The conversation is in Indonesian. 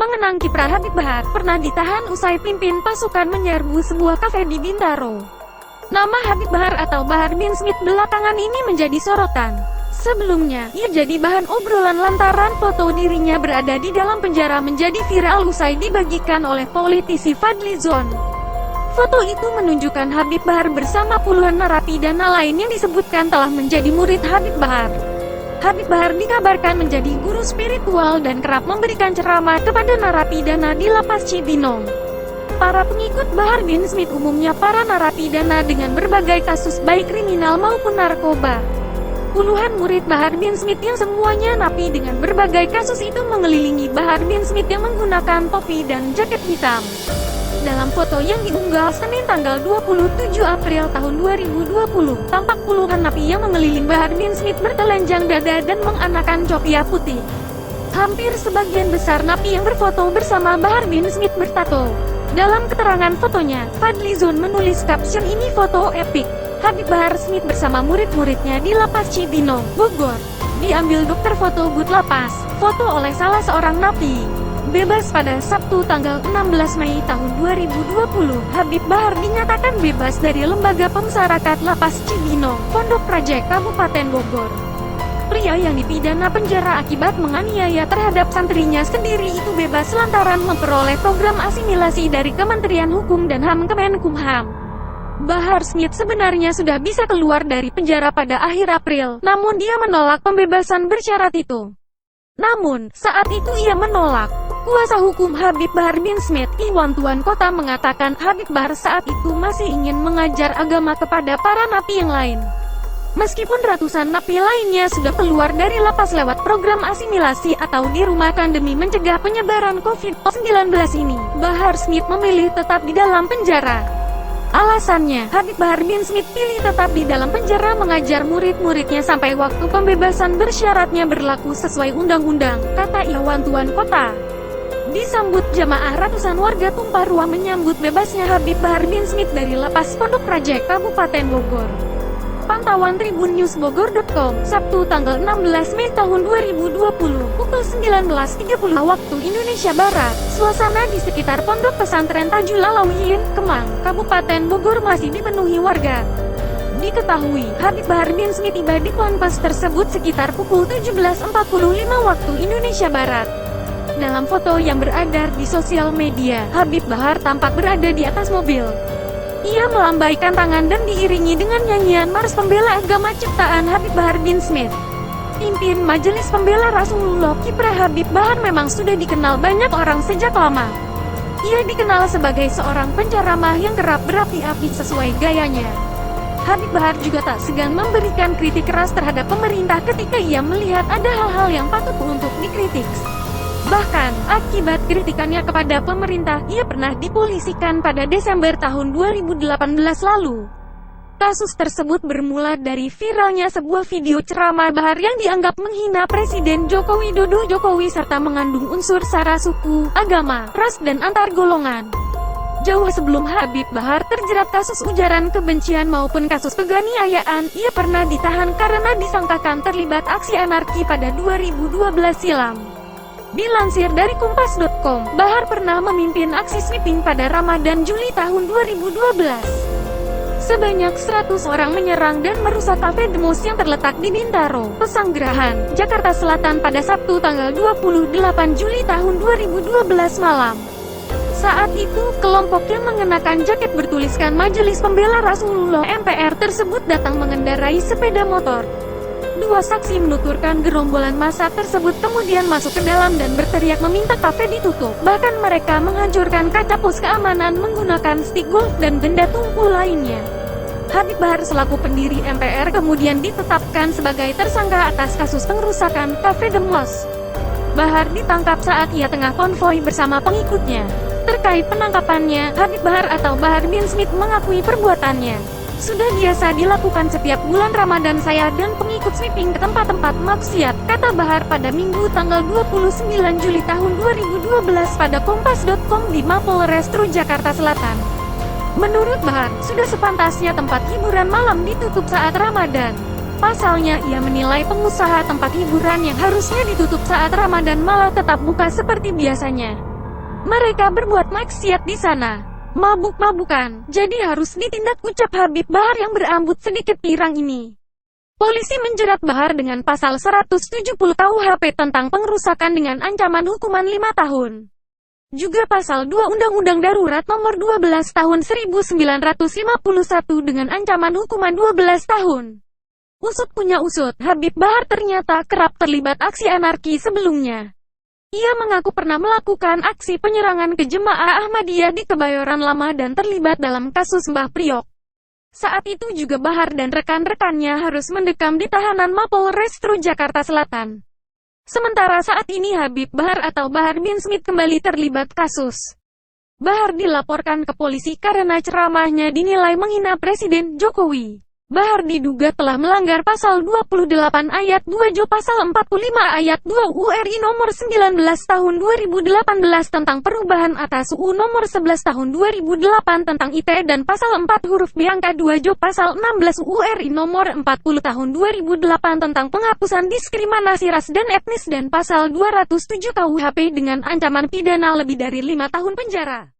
Mengenang kiprah Habib Bahar, pernah ditahan usai pimpin pasukan menyerbu sebuah kafe di Bintaro. Nama Habib Bahar atau Bahar bin Smith belakangan ini menjadi sorotan. Sebelumnya, ia jadi bahan obrolan lantaran foto dirinya berada di dalam penjara menjadi viral usai dibagikan oleh politisi Fadly Zon. Foto itu menunjukkan Habib Bahar bersama puluhan narapidana lain yang disebutkan telah menjadi murid Habib Bahar. Habib Bahar dikabarkan menjadi guru spiritual dan kerap memberikan ceramah kepada narapidana di Lapas Cibinong. Para pengikut Bahar bin Smith umumnya para narapidana dengan berbagai kasus baik kriminal maupun narkoba. Puluhan murid Bahar bin Smith yang semuanya napi dengan berbagai kasus itu mengelilingi Bahar bin Smith yang menggunakan topi dan jaket hitam. Dalam foto yang diunggah Senin tanggal 27 April tahun 2020, tampak puluhan napi yang mengeliling Bahar bin Smith bertelanjang dada dan mengenakan copia putih. Hampir sebagian besar napi yang berfoto bersama Bahar bin Smith bertato. Dalam keterangan fotonya, Fadly Zon menulis caption ini foto epik. Habib Bahar Smith bersama murid-muridnya di Lapas Cibinong, Bogor. Diambil dokter foto booth lapas, foto oleh salah seorang napi. Bebas pada Sabtu tanggal 16 Mei tahun 2020, Habib Bahar dinyatakan bebas dari Lembaga Pemasyarakatan Lapas Cibinong, Pondok Praja, Kabupaten Bogor. Pria yang dipidana penjara akibat menganiaya terhadap santrinya sendiri itu bebas lantaran memperoleh program asimilasi dari Kementerian Hukum dan HAM Kemenkumham. Bahar Smith sebenarnya sudah bisa keluar dari penjara pada akhir April, namun dia menolak pembebasan bersyarat itu. Namun, saat itu ia menolak. Kuasa hukum Habib Bahar bin Smith, Iwan Tuan Kota mengatakan Habib Bahar saat itu masih ingin mengajar agama kepada para napi yang lain. Meskipun ratusan napi lainnya sudah keluar dari lapas lewat program asimilasi atau dirumahkan demi mencegah penyebaran COVID-19 ini, Bahar Smith memilih tetap di dalam penjara. Alasannya, Habib Bahar bin Smith pilih tetap di dalam penjara mengajar murid-muridnya sampai waktu pembebasan bersyaratnya berlaku sesuai undang-undang, kata Iwan Tuan Kota. Disambut jamaah ratusan warga tumpah ruah menyambut bebasnya Habib Bahar bin Smith dari Lapas Pondok Praja, Kabupaten Bogor. Pantauan tribunnews.bogor.com, Sabtu tanggal 16 Mei tahun 2020, pukul 19.30 waktu Indonesia Barat. Suasana di sekitar Pondok Pesantren Tajul Alawiyin, Kemang, Kabupaten Bogor masih dipenuhi warga. Diketahui, Habib Bahar bin Smith tiba di ponpes tersebut sekitar pukul 17.45 waktu Indonesia Barat. Dalam foto yang beredar di sosial media, Habib Bahar tampak berada di atas mobil. Ia melambaikan tangan dan diiringi dengan nyanyian Mars Pembela Agama ciptaan Habib Bahar bin Smith. Pimpin Majelis Pembela Rasulullah, kiprah Habib Bahar memang sudah dikenal banyak orang sejak lama. Ia dikenal sebagai seorang penceramah yang kerap berapi-api sesuai gayanya. Habib Bahar juga tak segan memberikan kritik keras terhadap pemerintah ketika ia melihat ada hal-hal yang patut untuk dikritik. Bahkan, akibat kritikannya kepada pemerintah, ia pernah dipolisikan pada Desember tahun 2018 lalu. Kasus tersebut bermula dari viralnya sebuah video ceramah Bahar yang dianggap menghina Presiden Joko Widodo serta mengandung unsur sara suku, agama, ras dan antar golongan. Jauh sebelum Habib Bahar terjerat kasus ujaran kebencian maupun kasus penganiayaan, ia pernah ditahan karena disangkakan terlibat aksi anarki pada 2012 silam. Dilansir dari Kompas.com, Bahar pernah memimpin aksi sweeping pada Ramadan Juli tahun 2012. Sebanyak 100 orang menyerang dan merusak kafe The Mouse yang terletak di Bintaro, Pesanggerahan, Jakarta Selatan pada Sabtu tanggal 28 Juli tahun 2012 malam. Saat itu, kelompok yang mengenakan jaket bertuliskan Majelis Pembela Rasulullah MPR tersebut datang mengendarai sepeda motor. Dua saksi menuturkan gerombolan massa tersebut kemudian masuk ke dalam dan berteriak meminta kafe ditutup. Bahkan mereka menghancurkan kaca pos keamanan menggunakan stik golf dan benda tumpul lainnya. Habib Bahar selaku pendiri MPR kemudian ditetapkan sebagai tersangka atas kasus pengerusakan kafe The Mouse. Bahar ditangkap saat ia tengah konvoi bersama pengikutnya. Terkait penangkapannya, Habib Bahar atau Bahar bin Smith mengakui perbuatannya. Sudah biasa dilakukan setiap bulan Ramadan saya dan pengikut sweeping ke tempat-tempat maksiat, kata Bahar pada Minggu tanggal 29 Juli tahun 2012 pada kompas.com di Mapolres Jakarta Selatan. Menurut Bahar, sudah sepantasnya tempat hiburan malam ditutup saat Ramadan. Pasalnya, ia menilai pengusaha tempat hiburan yang harusnya ditutup saat Ramadan malah tetap buka seperti biasanya. Mereka berbuat maksiat di sana. Mabuk-mabukan, jadi harus ditindak, ucap Habib Bahar yang berambut sedikit pirang ini. Polisi menjerat Bahar dengan pasal 170 KUHP tentang pengerusakan dengan ancaman hukuman 5 tahun. Juga pasal 2 Undang-Undang Darurat Nomor 12 Tahun 1951 dengan ancaman hukuman 12 tahun. Usut punya usut, Habib Bahar ternyata kerap terlibat aksi anarki sebelumnya. Ia mengaku pernah melakukan aksi penyerangan ke jemaah Ahmadiyah di Kebayoran Lama dan terlibat dalam kasus Mbah Priok. Saat itu juga Bahar dan rekan-rekannya harus mendekam di tahanan Mapolres Jakarta Selatan. Sementara saat ini Habib Bahar atau Bahar bin Smith kembali terlibat kasus. Bahar dilaporkan ke polisi karena ceramahnya dinilai menghina Presiden Jokowi. Bahar diduga telah melanggar pasal 28 ayat 2 Jo pasal 45 ayat 2 URI nomor 19 tahun 2018 tentang perubahan atas UU nomor 11 tahun 2008 tentang ITE dan pasal 4 huruf B angka 2 Jo pasal 16 URI nomor 40 tahun 2008 tentang penghapusan diskriminasi ras dan etnis dan pasal 207 KUHP dengan ancaman pidana lebih dari 5 tahun penjara.